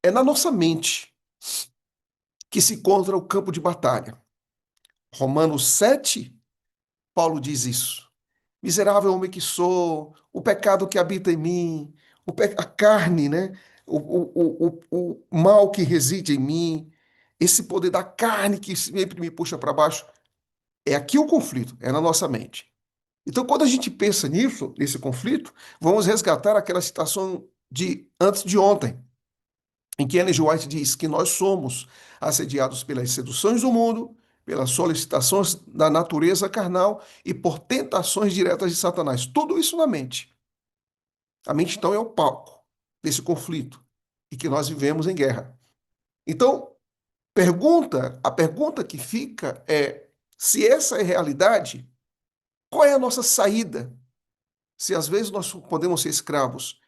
É na nossa mente que se encontra o campo de batalha. Romanos 7, Paulo diz isso. Miserável homem que sou, o pecado que habita em mim, a carne, né? O mal que reside em mim, esse poder da carne que sempre me puxa para baixo. É aqui o conflito, é na nossa mente. Então, quando a gente pensa nisso, nesse conflito, vamos resgatar aquela citação de antes de ontem, em que Ellen G. White diz que nós somos assediados pelas seduções do mundo, pelas solicitações da natureza carnal e por tentações diretas de Satanás. Tudo isso na mente. A mente, então, é o palco desse conflito e que nós vivemos em guerra. Então, a pergunta que fica é: se essa é a realidade, qual é a nossa saída? Se às vezes nós podemos ser escravos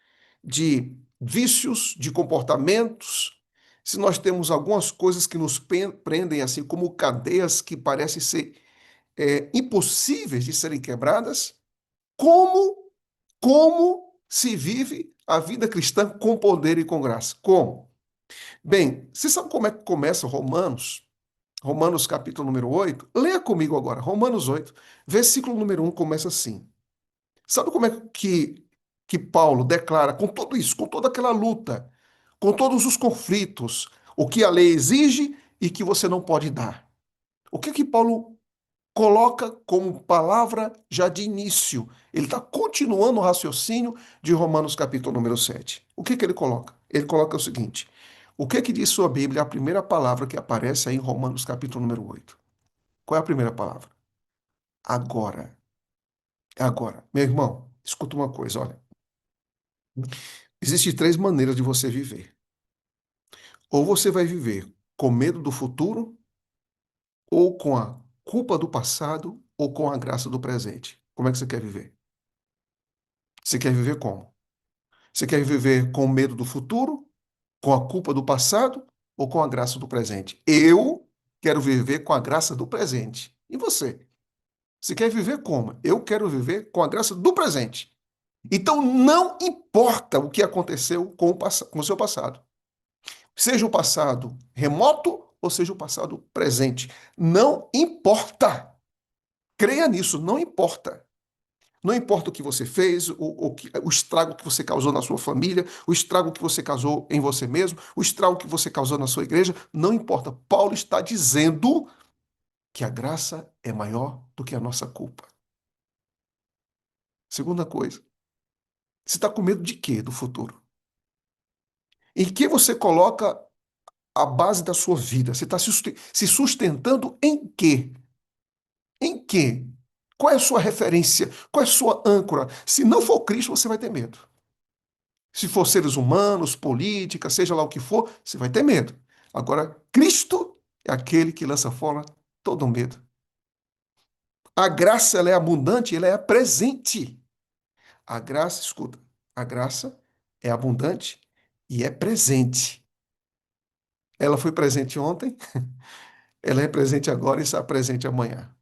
de vícios, de comportamentos, se nós temos algumas coisas que nos prendem, assim como cadeias que parecem ser impossíveis de serem quebradas, como, como se vive a vida cristã com poder e com graça? Como? Bem, você sabe como é que começa Romanos? Romanos capítulo número 8. Leia comigo agora, Romanos 8, versículo número 1 começa assim. Sabe como é que Paulo declara, com tudo isso, com toda aquela luta, com todos os conflitos, o que a lei exige e que você não pode dar? O que que Paulo coloca como palavra já de início? Ele está continuando o raciocínio de Romanos capítulo número 7. O que que ele coloca? Ele coloca o seguinte: o que que diz sua Bíblia, a primeira palavra que aparece aí em Romanos capítulo número 8? Qual é a primeira palavra? Agora. Agora. Meu irmão, escuta uma coisa, olha. Existem três maneiras de você viver. Ou você vai viver com medo do futuro, ou com a culpa do passado, ou com a graça do presente. Como é que você quer viver? Você quer viver como? Você quer viver com medo do futuro, com a culpa do passado, ou com a graça do presente? Eu quero viver com a graça do presente. E você? Você quer viver como? Eu quero viver com a graça do presente. Então não importa o que aconteceu com o seu passado. Seja o passado remoto ou seja o passado presente. Não importa. Creia nisso, não importa. Não importa o que você fez, o estrago que você causou na sua família, o estrago que você causou em você mesmo, o estrago que você causou na sua igreja, não importa. Paulo está dizendo que a graça é maior do que a nossa culpa. Segunda coisa, você está com medo de quê do futuro? Em que você coloca a base da sua vida? Você está se sustentando em quê? Em quê? Qual é a sua referência? Qual é a sua âncora? Se não for Cristo, você vai ter medo. Se for seres humanos, política, seja lá o que for, você vai ter medo. Agora, Cristo é aquele que lança fora todo medo. A graça, ela é abundante, ela é presente. A graça, escuta, a graça é abundante e é presente. Ela foi presente ontem, ela é presente agora e está presente amanhã.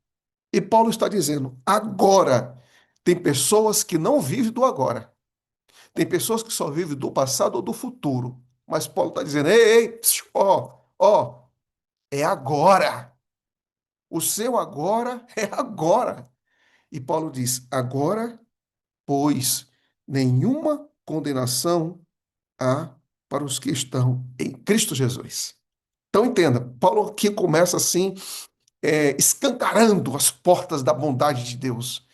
E Paulo está dizendo, agora. Tem pessoas que não vivem do agora. Tem pessoas que só vivem do passado ou do futuro. Mas Paulo está dizendo, ei, ei, ó, ó, é agora. O seu agora é agora. E Paulo diz, agora, pois, nenhuma condenação há para os que estão em Cristo Jesus. Então entenda, Paulo aqui começa assim, escancarando as portas da bondade de Deus.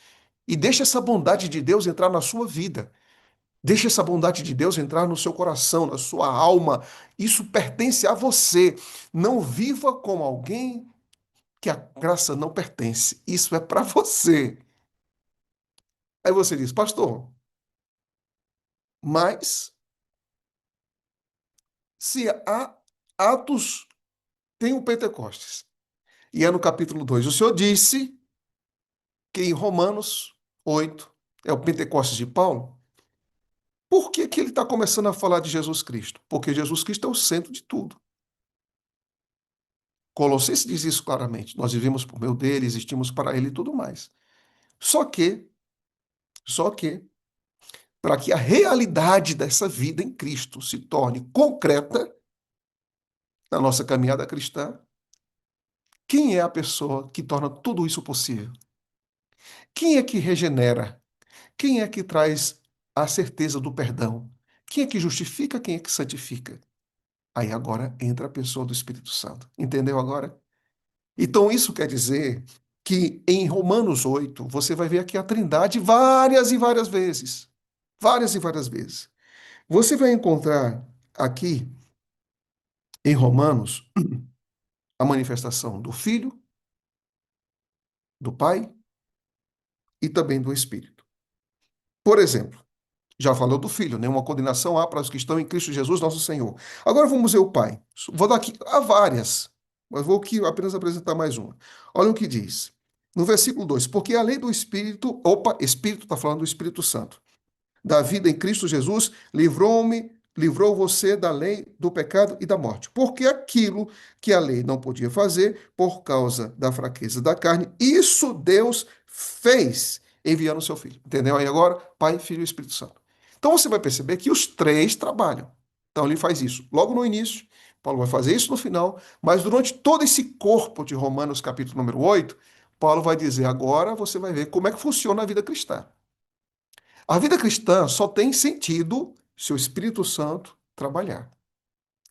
E deixa essa bondade de Deus entrar na sua vida. Deixa essa bondade de Deus entrar no seu coração, na sua alma. Isso pertence a você. Não viva como alguém que a graça não pertence. Isso é para você. Aí você diz, pastor, mas se há Atos, tem o Pentecostes. E é no capítulo 2. O Senhor disse que em Romanos 8 é o Pentecostes de Paulo. Por que que ele está começando a falar de Jesus Cristo? Porque Jesus Cristo é o centro de tudo. Colossenses diz isso claramente. Nós vivemos por meio dele, existimos para ele e tudo mais. Só que, só que, para que a realidade dessa vida em Cristo se torne concreta, na nossa caminhada cristã, quem é a pessoa que torna tudo isso possível? Quem é que regenera? Quem é que traz a certeza do perdão? Quem é que justifica? Quem é que santifica? Aí agora entra a pessoa do Espírito Santo. Entendeu agora? Então isso quer dizer que em Romanos 8 você vai ver aqui a Trindade várias e várias vezes. Várias e várias vezes. Você vai encontrar aqui em Romanos a manifestação do Filho, do Pai e também do Espírito. Por exemplo, já falou do Filho, nenhuma condenação há para os que estão em Cristo Jesus, nosso Senhor. Agora vamos ver o Pai. Vou dar aqui há várias, mas vou aqui apenas apresentar mais uma. Olha o que diz. No versículo 2: porque a lei do Espírito, opa, Espírito está falando do Espírito Santo, da vida em Cristo Jesus, livrou você da lei do pecado e da morte. Porque aquilo que a lei não podia fazer, por causa da fraqueza da carne, isso Deus fez, enviando o seu Filho. Entendeu aí agora? Pai, Filho e Espírito Santo. Então você vai perceber que os três trabalham. Então ele faz isso logo no início, Paulo vai fazer isso no final, mas durante todo esse corpo de Romanos, capítulo número 8, Paulo vai dizer: agora você vai ver como é que funciona a vida cristã. A vida cristã só tem sentido se o Espírito Santo trabalhar.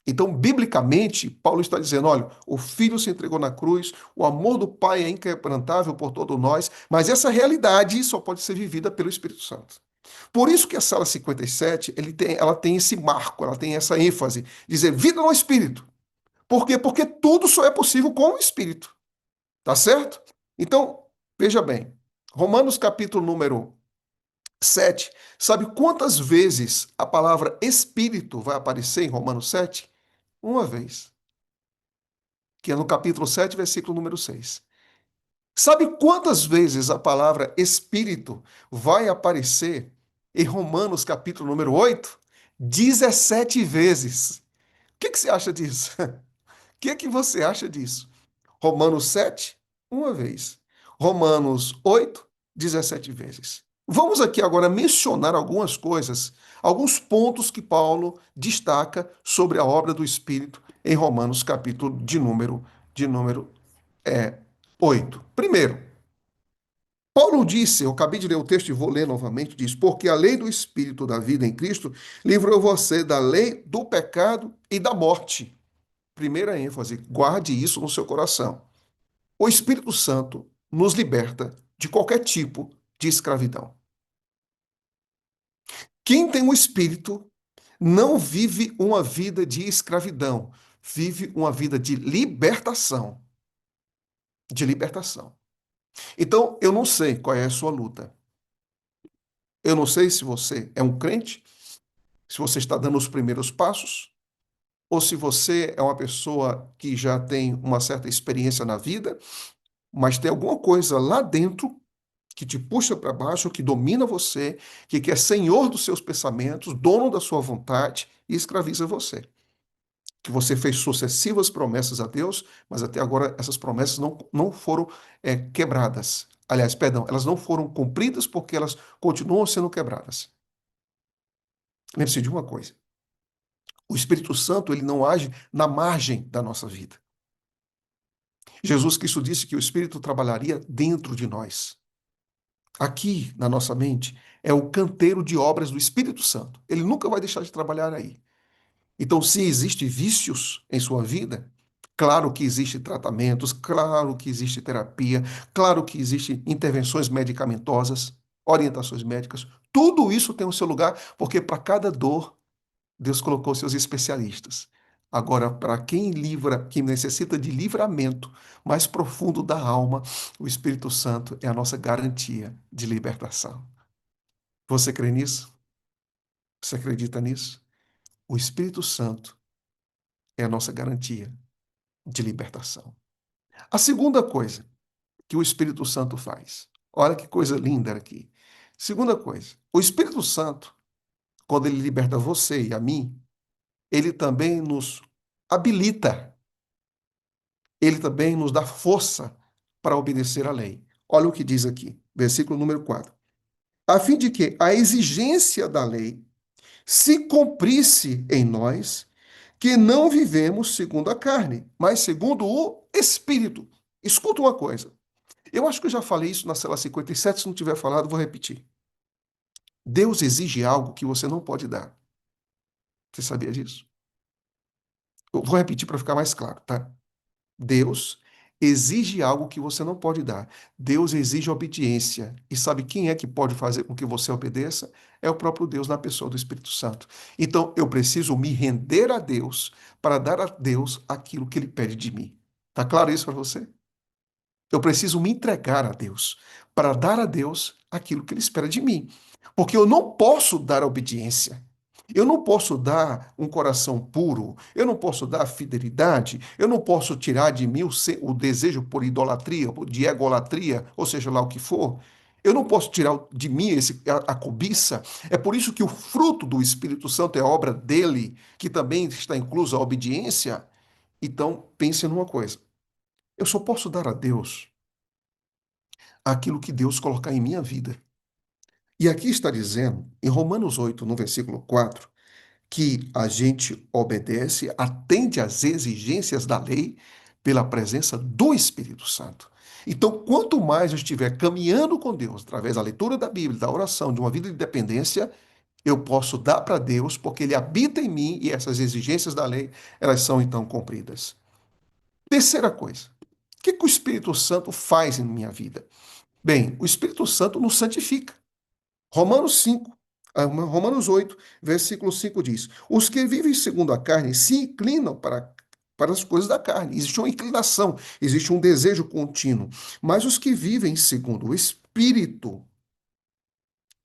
Então, biblicamente, Paulo está dizendo: olha, o Filho se entregou na cruz, o amor do Pai é inquebrantável por todos nós, mas essa realidade só pode ser vivida pelo Espírito Santo. Por isso que a Sala 57 ela tem esse marco, ela tem essa ênfase, dizer vida no Espírito. Por quê? Porque tudo só é possível com o Espírito. Tá certo? Então, veja bem, Romanos capítulo número 7. Sabe quantas vezes a palavra espírito vai aparecer em Romanos 7? Uma vez, que é no capítulo 7, versículo número 6. Sabe quantas vezes a palavra espírito vai aparecer em Romanos capítulo número 8? 17 vezes. O que você acha disso? O que você acha disso? Romanos 7, uma vez. Romanos 8, 17 vezes. Vamos aqui agora mencionar algumas coisas, alguns pontos que Paulo destaca sobre a obra do Espírito em Romanos, capítulo de número 8. Primeiro, Paulo disse, eu acabei de ler o texto e vou ler novamente, diz: porque a lei do Espírito da vida em Cristo livrou você da lei do pecado e da morte. Primeira ênfase, guarde isso no seu coração. O Espírito Santo nos liberta de qualquer tipo de escravidão. Quem tem o Espírito não vive uma vida de escravidão, vive uma vida de libertação. De libertação. Então, eu não sei qual é a sua luta. Eu não sei se você é um crente, se você está dando os primeiros passos, ou se você é uma pessoa que já tem uma certa experiência na vida, mas tem alguma coisa lá dentro que te puxa para baixo, que domina você, que é senhor dos seus pensamentos, dono da sua vontade e escraviza você. Que você fez sucessivas promessas a Deus, mas até agora essas promessas não foram quebradas. Aliás, perdão, elas não foram cumpridas porque elas continuam sendo quebradas. Lembre-se de uma coisa: o Espírito Santo ele não age na margem da nossa vida. Jesus Cristo disse que o Espírito trabalharia dentro de nós. Aqui na nossa mente é o canteiro de obras do Espírito Santo. Ele nunca vai deixar de trabalhar aí. Então, se existem vícios em sua vida, claro que existem tratamentos, claro que existe terapia, claro que existem intervenções medicamentosas, orientações médicas. Tudo isso tem o seu lugar, porque para cada dor, Deus colocou seus especialistas. Agora, para quem livra, quem necessita de livramento mais profundo da alma, o Espírito Santo é a nossa garantia de libertação. Você crê nisso? Você acredita nisso? O Espírito Santo é a nossa garantia de libertação. A segunda coisa que o Espírito Santo faz, olha que coisa linda aqui. Segunda coisa, o Espírito Santo, quando ele liberta você e a mim, ele também nos habilita, ele também nos dá força para obedecer à lei. Olha o que diz aqui, versículo número 4. A fim de que a exigência da lei se cumprisse em nós, que não vivemos segundo a carne, mas segundo o Espírito. Escuta uma coisa. Eu acho que eu já falei isso na cela 57, se não tiver falado, vou repetir. Deus exige algo que você não pode dar. Você sabia disso? Eu vou repetir para ficar mais claro, tá? Deus exige algo que você não pode dar. Deus exige obediência. E sabe quem é que pode fazer com que você obedeça? É o próprio Deus na pessoa do Espírito Santo. Então eu preciso me render a Deus para dar a Deus aquilo que ele pede de mim. Tá claro isso para você? Eu preciso me entregar a Deus para dar a Deus aquilo que Ele espera de mim. Porque eu não posso dar obediência. Eu não posso dar um coração puro, eu não posso dar fidelidade, eu não posso tirar de mim o desejo por idolatria, de egolatria, ou seja lá o que for. Eu não posso tirar de mim a cobiça. É por isso que o fruto do Espírito Santo é obra dele, que também está inclusa a obediência. Então, pense numa coisa. Eu só posso dar a Deus aquilo que Deus colocar em minha vida. E aqui está dizendo, em Romanos 8, no versículo 4, que a gente obedece, atende às exigências da lei pela presença do Espírito Santo. Então, quanto mais eu estiver caminhando com Deus, através da leitura da Bíblia, da oração, de uma vida de dependência, eu posso dar para Deus, porque Ele habita em mim e essas exigências da lei, elas são então cumpridas. Terceira coisa, o que o Espírito Santo faz em minha vida? Bem, o Espírito Santo nos santifica. Romanos 5, Romanos 8, versículo 5 diz: Os que vivem segundo a carne se inclinam para as coisas da carne. Existe uma inclinação, existe um desejo contínuo. Mas os que vivem segundo o Espírito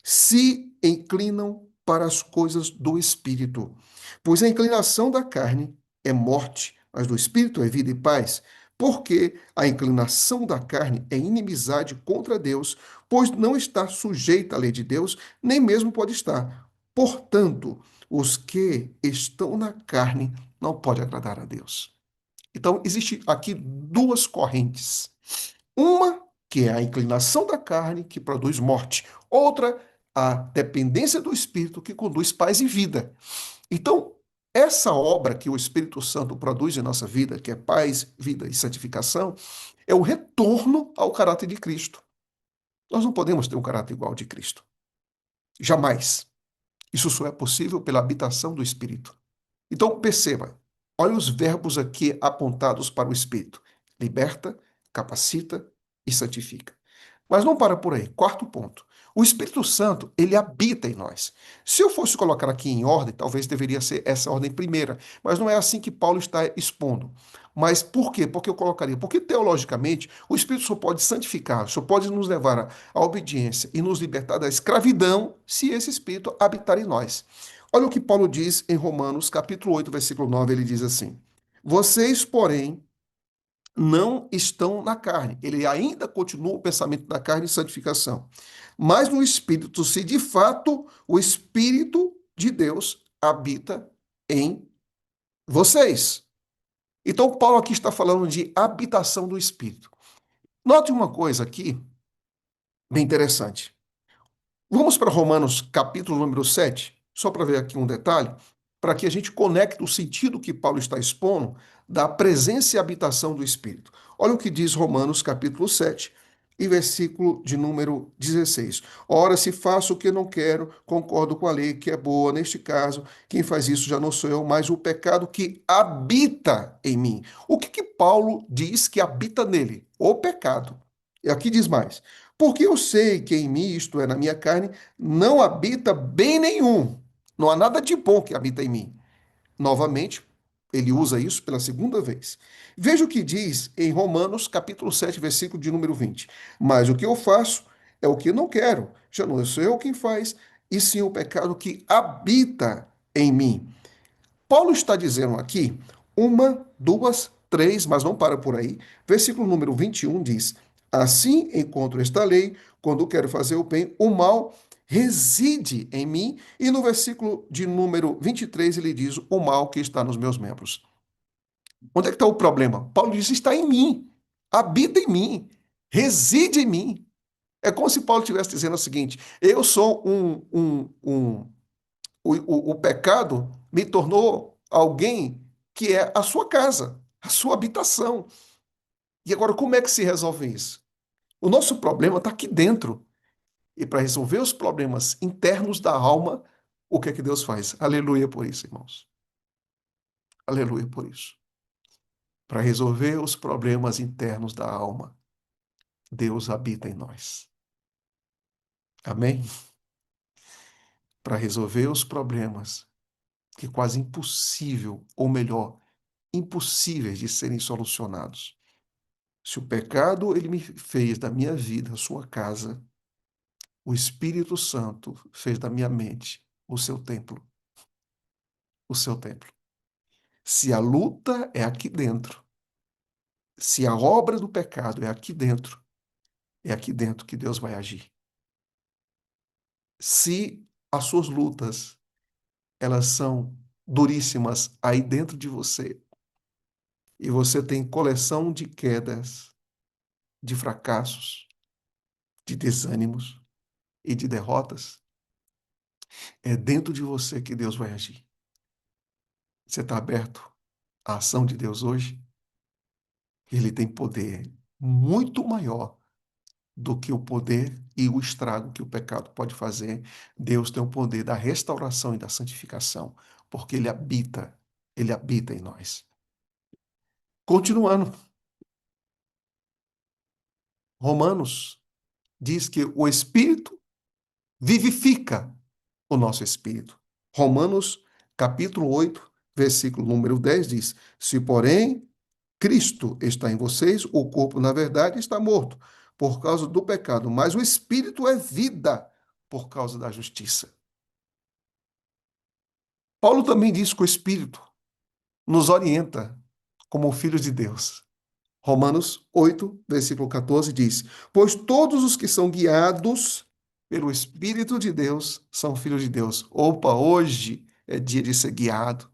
se inclinam para as coisas do Espírito. Pois a inclinação da carne é morte, mas do Espírito é vida e paz. Porque a inclinação da carne é inimizade contra Deus, pois não está sujeita à lei de Deus, nem mesmo pode estar. Portanto, os que estão na carne não podem agradar a Deus. Então, existe aqui duas correntes. Uma, que é a inclinação da carne, que produz morte. Outra, a dependência do Espírito, que conduz paz e vida. Então, essa obra que o Espírito Santo produz em nossa vida, que é paz, vida e santificação, é o retorno ao caráter de Cristo. Nós não podemos ter um caráter igual ao de Cristo. Jamais. Isso só é possível pela habitação do Espírito. Então, perceba, olha os verbos aqui apontados para o Espírito: liberta, capacita e santifica. Mas não para por aí. Quarto ponto. O Espírito Santo, ele habita em nós. Se eu fosse colocar aqui em ordem, talvez deveria ser essa ordem primeira, mas não é assim que Paulo está expondo. Mas por quê? Porque eu colocaria? Porque teologicamente, o Espírito só pode santificar, só pode nos levar à obediência e nos libertar da escravidão se esse Espírito habitar em nós. Olha o que Paulo diz em Romanos, capítulo 8, versículo 9, ele diz assim: Vocês, porém, não estão na carne. Ele ainda continua o pensamento da carne e santificação. Mas no Espírito, se de fato o Espírito de Deus habita em vocês. Então, Paulo aqui está falando de habitação do Espírito. Note uma coisa aqui, bem interessante. Vamos para Romanos, capítulo número 7, só para ver aqui um detalhe, para que a gente conecte o sentido que Paulo está expondo da presença e habitação do Espírito. Olha o que diz Romanos, capítulo 7, e versículo de número 16. Ora, se faço o que não quero, concordo com a lei que é boa. Neste caso, quem faz isso já não sou eu, mas o pecado que habita em mim. O que Paulo diz que habita nele? O pecado. E aqui diz mais. Porque eu sei que em mim, isto é, na minha carne, não habita bem nenhum. Não há nada de bom que habita em mim. Novamente, ele usa isso pela segunda vez. Veja o que diz em Romanos, capítulo 7, versículo de número 20. Mas o que eu faço é o que não quero. Já não sou eu quem faz, e sim o pecado que habita em mim. Paulo está dizendo aqui uma, duas, três, mas não para por aí. Versículo número 21 diz: Assim encontro esta lei, quando quero fazer o bem, o mal reside em mim. E no versículo de número 23 ele diz: O mal que está nos meus membros. Onde é que está o problema? Paulo diz: Está em mim, habita em mim, reside em mim. É como se Paulo estivesse dizendo o seguinte: Eu sou o pecado me tornou alguém que é a sua casa, a sua habitação. E agora, como é que se resolve isso? O nosso problema está aqui dentro. E para resolver os problemas internos da alma, o que é que Deus faz? Aleluia por isso, irmãos. Aleluia por isso. Para resolver os problemas internos da alma, Deus habita em nós. Amém? Para resolver os problemas que é quase impossível, ou melhor, impossíveis de serem solucionados. Se o pecado ele me fez da minha vida a sua casa, o Espírito Santo fez da minha mente o seu templo, o seu templo. Se a luta é aqui dentro, se a obra do pecado é aqui dentro que Deus vai agir. Se as suas lutas, elas são duríssimas aí dentro de você, e você tem coleção de quedas, de fracassos, de desânimos e de derrotas, é dentro de você que Deus vai agir. Você está aberto à ação de Deus hoje? Ele tem poder muito maior do que o poder e o estrago que o pecado pode fazer. Deus tem o poder da restauração e da santificação, porque ele habita em nós. Continuando, Romanos diz que o Espírito vivifica o nosso espírito. Romanos, capítulo 8, versículo número 10 diz: Se, porém, Cristo está em vocês, o corpo, na verdade, está morto por causa do pecado, mas o espírito é vida por causa da justiça. Paulo também diz que o espírito nos orienta como filhos de Deus. Romanos 8, versículo 14 diz: Pois todos os que são guiados pelo Espírito de Deus são filhos de Deus. Opa, hoje é dia de ser guiado.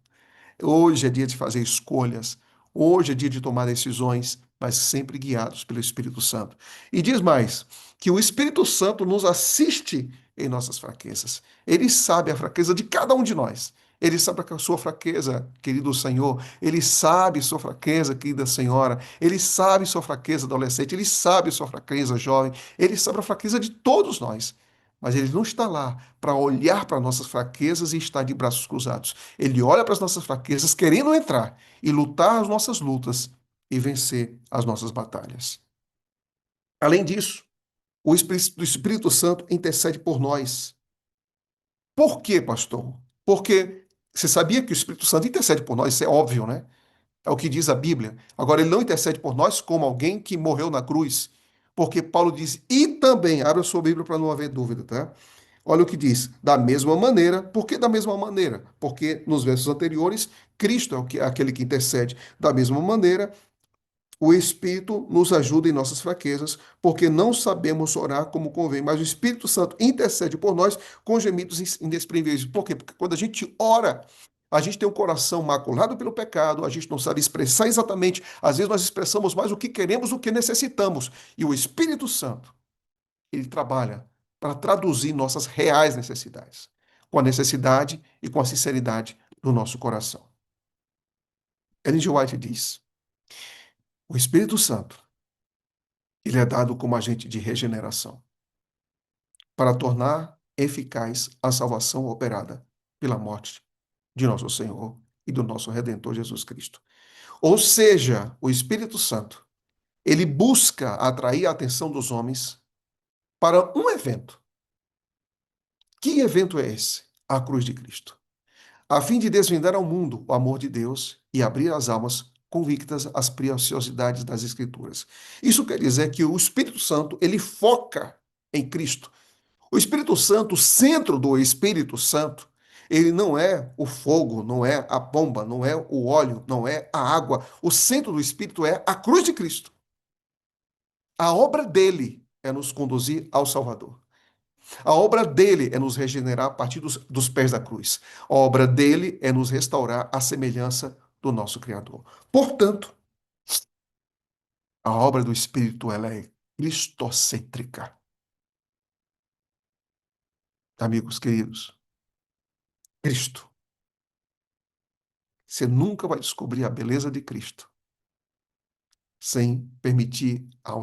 Hoje é dia de fazer escolhas. Hoje é dia de tomar decisões, mas sempre guiados pelo Espírito Santo. E diz mais, que o Espírito Santo nos assiste em nossas fraquezas. Ele sabe a fraqueza de cada um de nós. Ele sabe a sua fraqueza, querido Senhor. Ele sabe sua fraqueza, querida senhora. Ele sabe sua fraqueza, adolescente. Ele sabe sua fraqueza, jovem. Ele sabe a fraqueza de todos nós. Mas ele não está lá para olhar para nossas fraquezas e estar de braços cruzados. Ele olha para as nossas fraquezas, querendo entrar e lutar as nossas lutas e vencer as nossas batalhas. Além disso, o Espírito Santo intercede por nós. Por quê, pastor? Porque você sabia que o Espírito Santo intercede por nós, isso é óbvio, né? É o que diz a Bíblia. Agora, ele não intercede por nós como alguém que morreu na cruz. Porque Paulo diz, e também, abra sua Bíblia para não haver dúvida, tá? Olha o que diz, da mesma maneira, por que da mesma maneira? Porque nos versos anteriores, Cristo é aquele que intercede. Da mesma maneira, o Espírito nos ajuda em nossas fraquezas, porque não sabemos orar como convém, mas o Espírito Santo intercede por nós com gemidos inexprimíveis. Por quê? Porque quando a gente ora, a gente tem um coração maculado pelo pecado, a gente não sabe expressar exatamente, às vezes nós expressamos mais o que queremos do que necessitamos. E o Espírito Santo, ele trabalha para traduzir nossas reais necessidades, com a necessidade e com a sinceridade do nosso coração. Ellen G. White diz: o Espírito Santo, ele é dado como agente de regeneração, para tornar eficaz a salvação operada pela morte de nosso Senhor e do nosso Redentor Jesus Cristo. Ou seja, o Espírito Santo, ele busca atrair a atenção dos homens para um evento. Que evento é esse? A cruz de Cristo. A fim de desvendar ao mundo o amor de Deus e abrir as almas convictas às preciosidades das Escrituras. Isso quer dizer que o Espírito Santo, ele foca em Cristo. O Espírito Santo, o centro do Espírito Santo, ele não é o fogo, não é a bomba, não é o óleo, não é a água. O centro do Espírito é a cruz de Cristo. A obra dele é nos conduzir ao Salvador. A obra dele é nos regenerar a partir dos pés da cruz. A obra dele é nos restaurar à semelhança do nosso Criador. Portanto, a obra do Espírito ela é cristocêntrica. Amigos queridos, Cristo. Você nunca vai descobrir a beleza de Cristo sem permitir a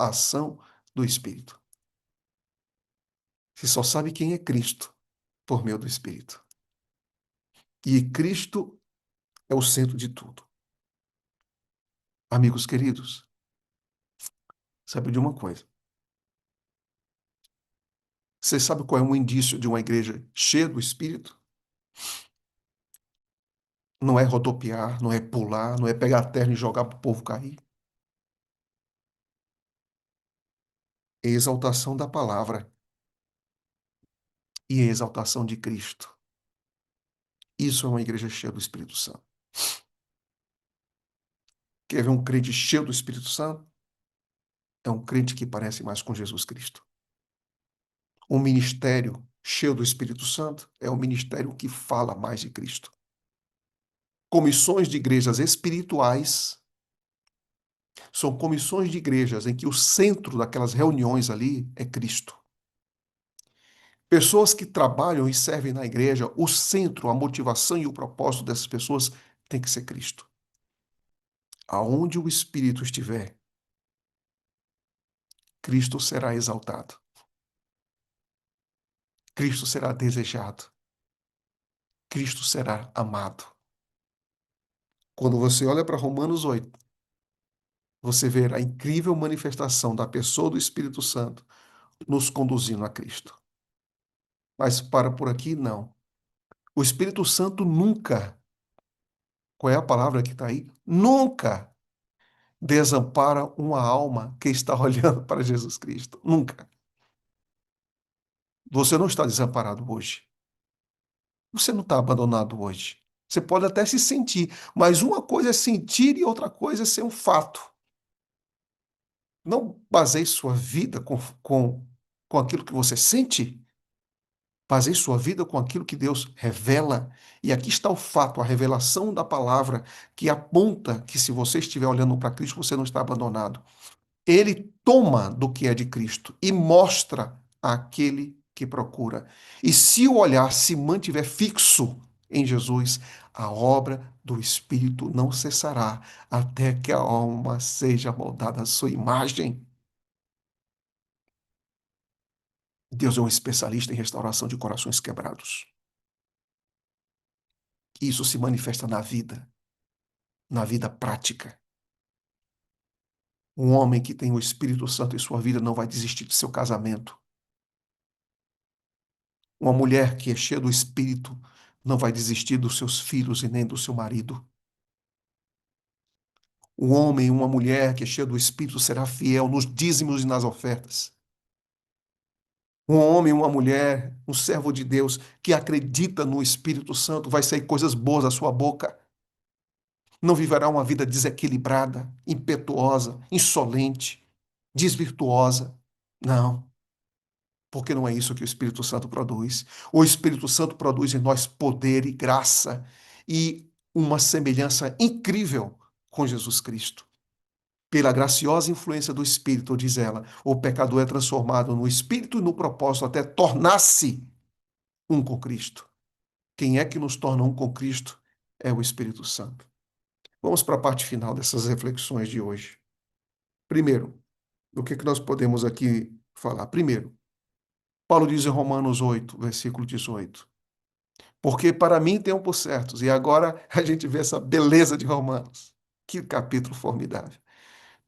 ação do Espírito. Você só sabe quem é Cristo por meio do Espírito. E Cristo é o centro de tudo. Amigos queridos, sabe de uma coisa? Você sabe qual é um indício de uma igreja cheia do Espírito? Não é rodopiar, não é pular, não é pegar a terra e jogar para o povo cair. É exaltação da palavra e exaltação de Cristo. Isso é uma igreja cheia do Espírito Santo. Quer ver um crente cheio do Espírito Santo? É um crente que parece mais com Jesus Cristo. Um ministério cheio do Espírito Santo é um ministério que fala mais de Cristo. Comissões de igrejas espirituais são comissões de igrejas em que o centro daquelas reuniões ali é Cristo. Pessoas que trabalham e servem na igreja, o centro, a motivação e o propósito dessas pessoas tem que ser Cristo. Aonde o Espírito estiver, Cristo será exaltado. Cristo será desejado. Cristo será amado. Quando você olha para Romanos 8, você vê a incrível manifestação da pessoa do Espírito Santo nos conduzindo a Cristo. Mas para por aqui, não. O Espírito Santo nunca, qual é a palavra que está aí? Nunca desampara uma alma que está olhando para Jesus Cristo. Nunca. Você não está desamparado hoje. Você não está abandonado hoje. Você pode até se sentir, mas uma coisa é sentir e outra coisa é ser um fato. Não baseie sua vida com aquilo que você sente. Baseie sua vida com aquilo que Deus revela. E aqui está o fato, a revelação da palavra, que aponta que se você estiver olhando para Cristo, você não está abandonado. Ele toma do que é de Cristo e mostra àquele que procura. E se o olhar se mantiver fixo em Jesus, a obra do Espírito não cessará até que a alma seja moldada à sua imagem. Deus é um especialista em restauração de corações quebrados. Isso se manifesta na vida prática. Um homem que tem o Espírito Santo em sua vida não vai desistir de seu casamento. Uma mulher que é cheia do Espírito não vai desistir dos seus filhos e nem do seu marido. Um homem, uma mulher que é cheia do Espírito será fiel nos dízimos e nas ofertas. Um homem, uma mulher, um servo de Deus que acredita no Espírito Santo vai sair coisas boas da sua boca. Não viverá uma vida desequilibrada, impetuosa, insolente, desvirtuosa. Não, porque não é isso que o Espírito Santo produz. O Espírito Santo produz em nós poder e graça e uma semelhança incrível com Jesus Cristo. Pela graciosa influência do Espírito, diz ela, o pecador é transformado no Espírito e no propósito até tornar-se um com Cristo. Quem é que nos torna um com Cristo? É o Espírito Santo. Vamos para a parte final dessas reflexões de hoje. Primeiro, o que nós podemos aqui falar? Primeiro, Paulo diz em Romanos 8, versículo 18, porque para mim tempos certos, e agora a gente vê essa beleza de Romanos. Que capítulo formidável.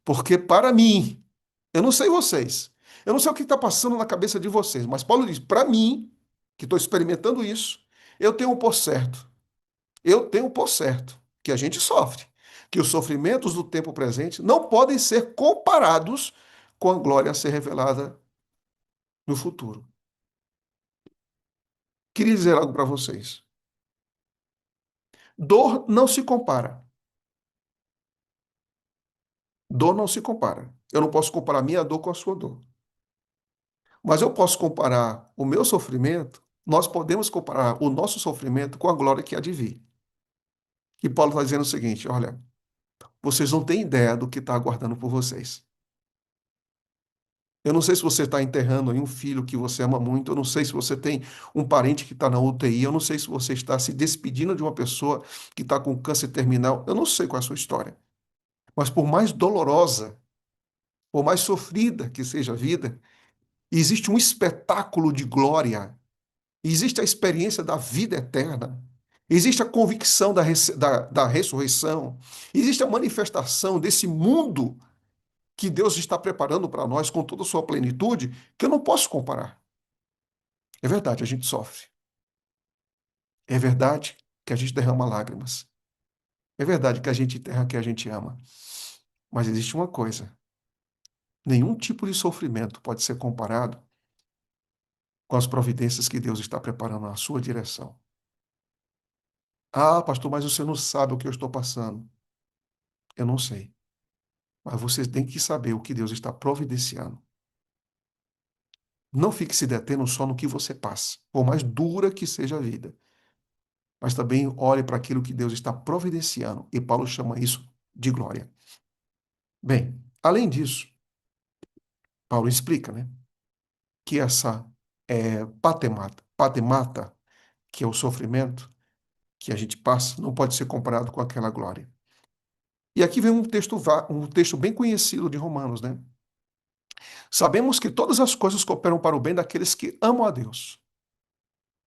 Porque para mim, eu não sei vocês, eu não sei o que está passando na cabeça de vocês, mas Paulo diz, para mim, que estou experimentando isso, eu tenho por certo, eu tenho por certo que a gente sofre, que os sofrimentos do tempo presente não podem ser comparados com a glória a ser revelada no futuro. Queria dizer algo para vocês. Dor não se compara. Dor não se compara. Eu não posso comparar a minha dor com a sua dor. Mas eu posso comparar o meu sofrimento, nós podemos comparar o nosso sofrimento com a glória que há de vir. E Paulo está dizendo o seguinte: olha, vocês não têm ideia do que está aguardando por vocês. Eu não sei se você está enterrando aí um filho que você ama muito, eu não sei se você tem um parente que está na UTI, eu não sei se você está se despedindo de uma pessoa que está com câncer terminal, eu não sei qual é a sua história. Mas por mais dolorosa, por mais sofrida que seja a vida, existe um espetáculo de glória, existe a experiência da vida eterna, existe a convicção da ressurreição, existe a manifestação desse mundo que Deus está preparando para nós com toda a sua plenitude, que eu não posso comparar. É verdade, a gente sofre. É verdade que a gente derrama lágrimas. É verdade que a gente enterra quem a gente ama. Mas existe uma coisa: nenhum tipo de sofrimento pode ser comparado com as providências que Deus está preparando na sua direção. Ah, pastor, mas você não sabe o que eu estou passando. Eu não sei. Mas você tem que saber o que Deus está providenciando. Não fique se detendo só no que você passa, por mais dura que seja a vida. Mas também olhe para aquilo que Deus está providenciando. E Paulo chama isso de glória. Bem, além disso, Paulo explica, né, que essa patemata, que é o sofrimento que a gente passa, não pode ser comparado com aquela glória. E aqui vem um texto bem conhecido de Romanos, né? Sabemos que todas as coisas cooperam para o bem daqueles que amam a Deus,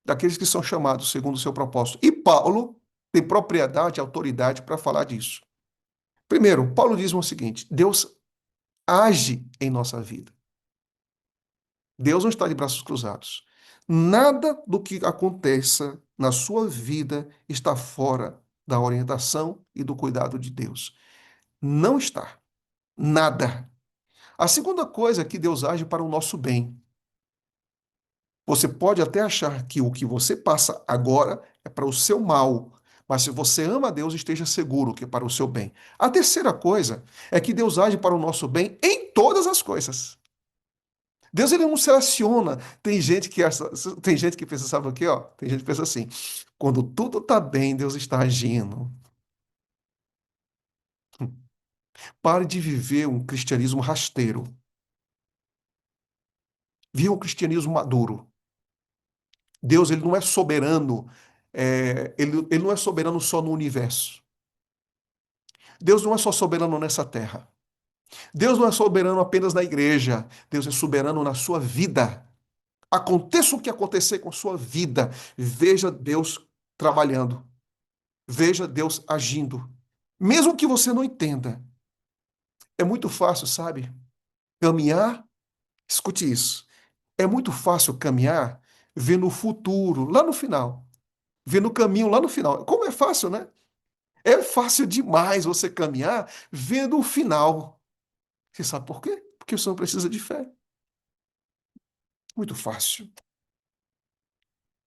daqueles que são chamados segundo o seu propósito. E Paulo tem propriedade e autoridade para falar disso. Primeiro, Paulo diz o seguinte: Deus age em nossa vida. Deus não está de braços cruzados. Nada do que aconteça na sua vida está fora da orientação e do cuidado de Deus. Não está. Nada. A segunda coisa é que Deus age para o nosso bem. Você pode até achar que o que você passa agora é para o seu mal, mas se você ama a Deus, esteja seguro que é para o seu bem. A terceira coisa é que Deus age para o nosso bem em todas as coisas. Deus ele não seleciona. Tem gente que pensa, sabe o quê, ó? Tem gente que pensa assim: quando tudo está bem, Deus está agindo. Pare de viver um cristianismo rasteiro. Viva um cristianismo maduro. Deus ele não é soberano, ele não é soberano só no universo. Deus não é só soberano nessa terra. Deus não é soberano apenas na igreja. Deus é soberano na sua vida. Aconteça o que acontecer com a sua vida, veja Deus trabalhando. Veja Deus agindo. Mesmo que você não entenda. É muito fácil, sabe? Caminhar, escute isso. É muito fácil caminhar vendo o futuro lá no final. Vendo o caminho lá no final. Como é fácil, né? É fácil demais você caminhar vendo o final. Você sabe por quê? Porque o Senhor precisa de fé. Muito fácil.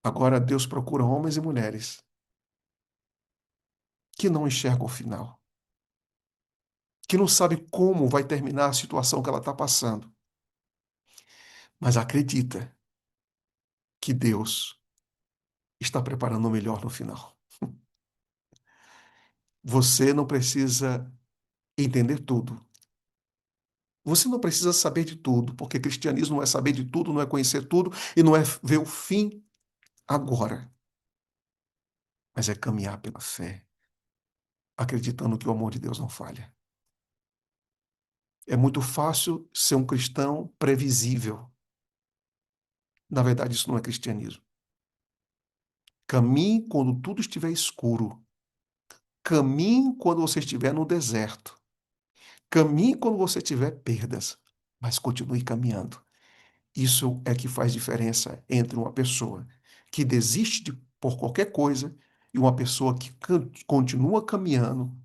Agora Deus procura homens e mulheres que não enxergam o final, que não sabem como vai terminar a situação que ela está passando, mas acredita que Deus está preparando o melhor no final. Você não precisa entender tudo. Você não precisa saber de tudo, porque cristianismo não é saber de tudo, não é conhecer tudo e não é ver o fim agora, mas é caminhar pela fé, acreditando que o amor de Deus não falha. É muito fácil ser um cristão previsível. Na verdade, isso não é cristianismo. Caminhe quando tudo estiver escuro. Caminhe quando você estiver no deserto. Caminhe quando você tiver perdas, mas continue caminhando. Isso é que faz diferença entre uma pessoa que desiste por qualquer coisa e uma pessoa que continua caminhando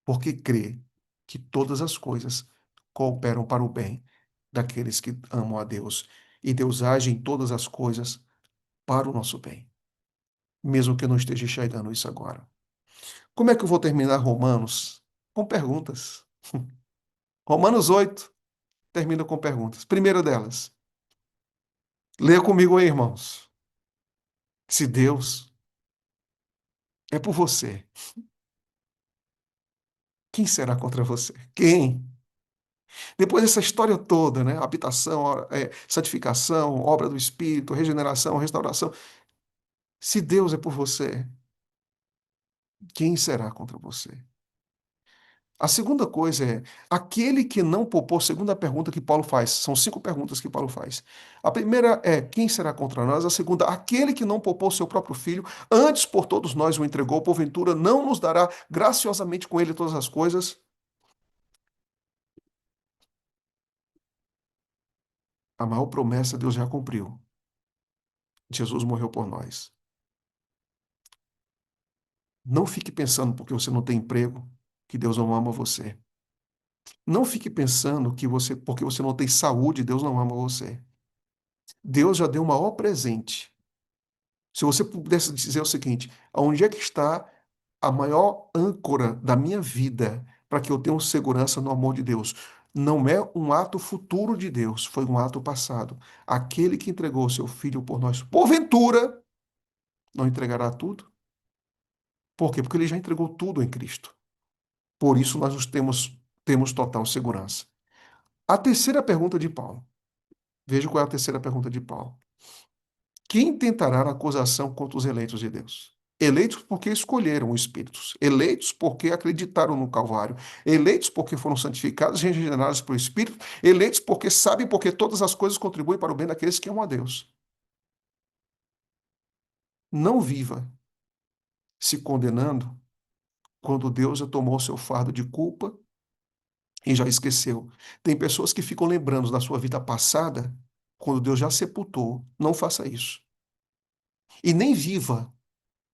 porque crê que todas as coisas cooperam para o bem daqueles que amam a Deus. E Deus age em todas as coisas para o nosso bem, mesmo que eu não esteja enxergando isso agora. Como é que eu vou terminar Romanos? Com perguntas. Romanos 8 termina com perguntas. Primeira delas, leia comigo aí, irmãos. Se Deus é por você, quem será contra você? Quem? Depois dessa história toda, né? Habitação, santificação, obra do Espírito, regeneração, restauração. Se Deus é por você, quem será contra você? A segunda coisa é, aquele que não poupou, segunda pergunta que Paulo faz, são cinco perguntas que Paulo faz. A primeira é, quem será contra nós? A segunda, aquele que não poupou seu próprio filho, antes por todos nós o entregou, porventura não nos dará graciosamente com ele todas as coisas? A maior promessa Deus já cumpriu. Jesus morreu por nós. Não fique pensando porque você não tem emprego, que Deus não ama você. Não fique pensando que porque você não tem saúde, Deus não ama você. Deus já deu o maior presente. Se você pudesse dizer o seguinte, onde é que está a maior âncora da minha vida para que eu tenha segurança no amor de Deus? Não é um ato futuro de Deus, foi um ato passado. Aquele que entregou o seu filho por nós, porventura, não entregará tudo? Por quê? Porque ele já entregou tudo em Cristo. Por isso nós temos total segurança. A terceira pergunta de Paulo. Veja qual é a terceira pergunta de Paulo. Quem tentará a acusação contra os eleitos de Deus? Eleitos porque escolheram os Espíritos, eleitos porque acreditaram no Calvário, eleitos porque foram santificados e regenerados pelo Espírito, eleitos porque sabem porque todas as coisas contribuem para o bem daqueles que amam a Deus. Não viva se condenando quando Deus já tomou o seu fardo de culpa e já esqueceu. Tem pessoas que ficam lembrando da sua vida passada quando Deus já sepultou. Não faça isso. E nem viva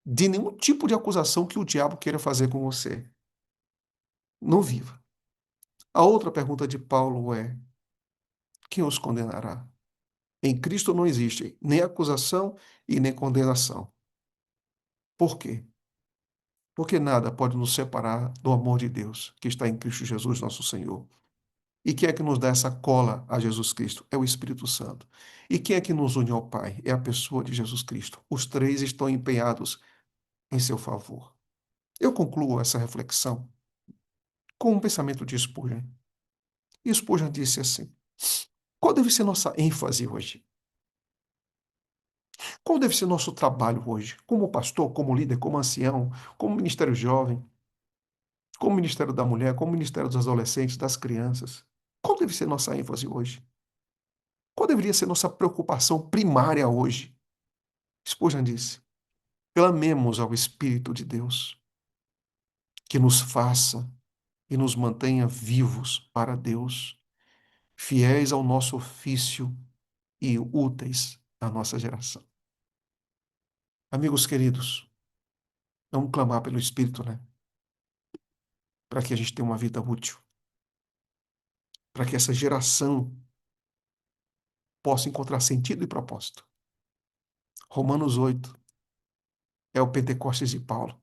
de nenhum tipo de acusação que o diabo queira fazer com você. Não viva. A outra pergunta de Paulo é: quem os condenará? Em Cristo não existe nem acusação e nem condenação. Por quê? Porque nada pode nos separar do amor de Deus que está em Cristo Jesus, nosso Senhor. E quem é que nos dá essa cola a Jesus Cristo? É o Espírito Santo. E quem é que nos une ao Pai? É a pessoa de Jesus Cristo. Os três estão empenhados em seu favor. Eu concluo essa reflexão com um pensamento de Spurgeon. E Spurgeon disse assim: qual deve ser nossa ênfase hoje? Qual deve ser nosso trabalho hoje? Como pastor, como líder, como ancião, como ministério jovem, como ministério da mulher, como ministério dos adolescentes, das crianças? Qual deve ser nossa ênfase hoje? Qual deveria ser nossa preocupação primária hoje? Spurgeon disse: clamemos ao Espírito de Deus que nos faça e nos mantenha vivos para Deus, fiéis ao nosso ofício e úteis à nossa geração. Amigos queridos, vamos clamar pelo Espírito, né? Para que a gente tenha uma vida útil, para que essa geração possa encontrar sentido e propósito. Romanos 8 é o Pentecostes de Paulo,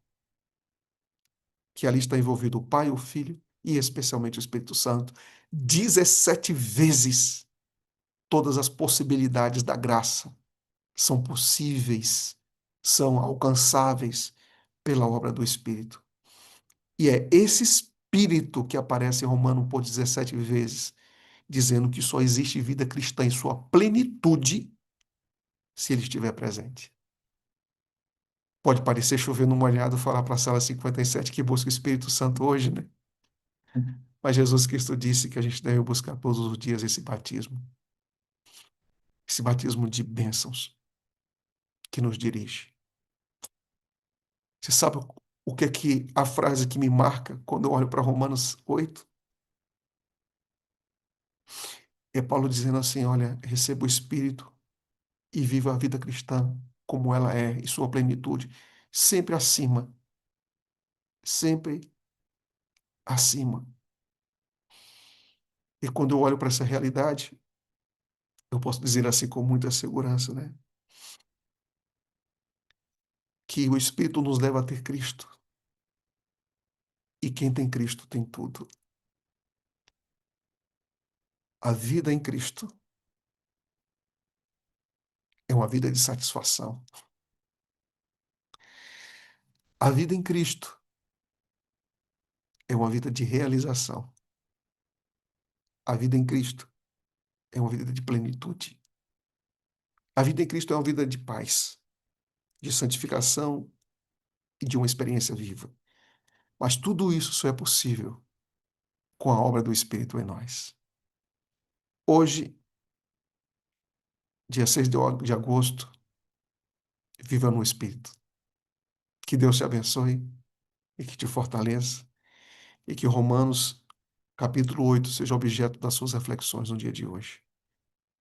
que ali está envolvido o Pai, o Filho e especialmente o Espírito Santo. 17 vezes todas as possibilidades da graça são possíveis, são alcançáveis pela obra do Espírito. E é esse Espírito que aparece em Romanos por 17 vezes, dizendo que só existe vida cristã em sua plenitude se ele estiver presente. Pode parecer chover no molhado falar para a sala 57 que busca o Espírito Santo hoje, né? Mas Jesus Cristo disse que a gente deve buscar todos os dias esse batismo de bênçãos que nos dirige. Você sabe o que é que a frase que me marca quando eu olho para Romanos 8? É Paulo dizendo assim: olha, receba o Espírito e viva a vida cristã como ela é, em sua plenitude, sempre acima, sempre acima. E quando eu olho para essa realidade, eu posso dizer assim com muita segurança, né? Que o Espírito nos leva a ter Cristo. E quem tem Cristo tem tudo. A vida em Cristo é uma vida de satisfação. A vida em Cristo é uma vida de realização. A vida em Cristo é uma vida de plenitude. A vida em Cristo é uma vida de paz, de santificação e de uma experiência viva. Mas tudo isso só é possível com a obra do Espírito em nós. Hoje, dia 6 de agosto, viva no Espírito. Que Deus te abençoe e que te fortaleça e que Romanos capítulo 8 seja objeto das suas reflexões no dia de hoje.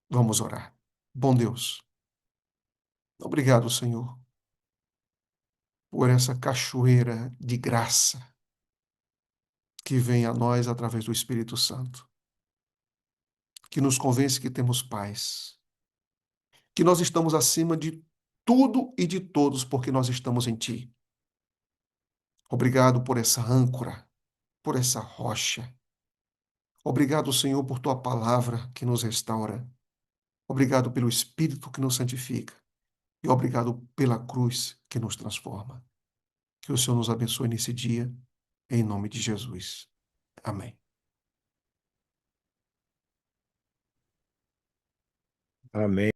Vamos orar. Bom Deus, obrigado, Senhor, por essa cachoeira de graça que vem a nós através do Espírito Santo, que nos convence que temos paz, que nós estamos acima de tudo e de todos porque nós estamos em Ti. Obrigado por essa âncora, por essa rocha. Obrigado, Senhor, por Tua palavra que nos restaura. Obrigado pelo Espírito que nos santifica. E obrigado pela cruz que nos transforma. Que o Senhor nos abençoe nesse dia, em nome de Jesus. Amém. Amém.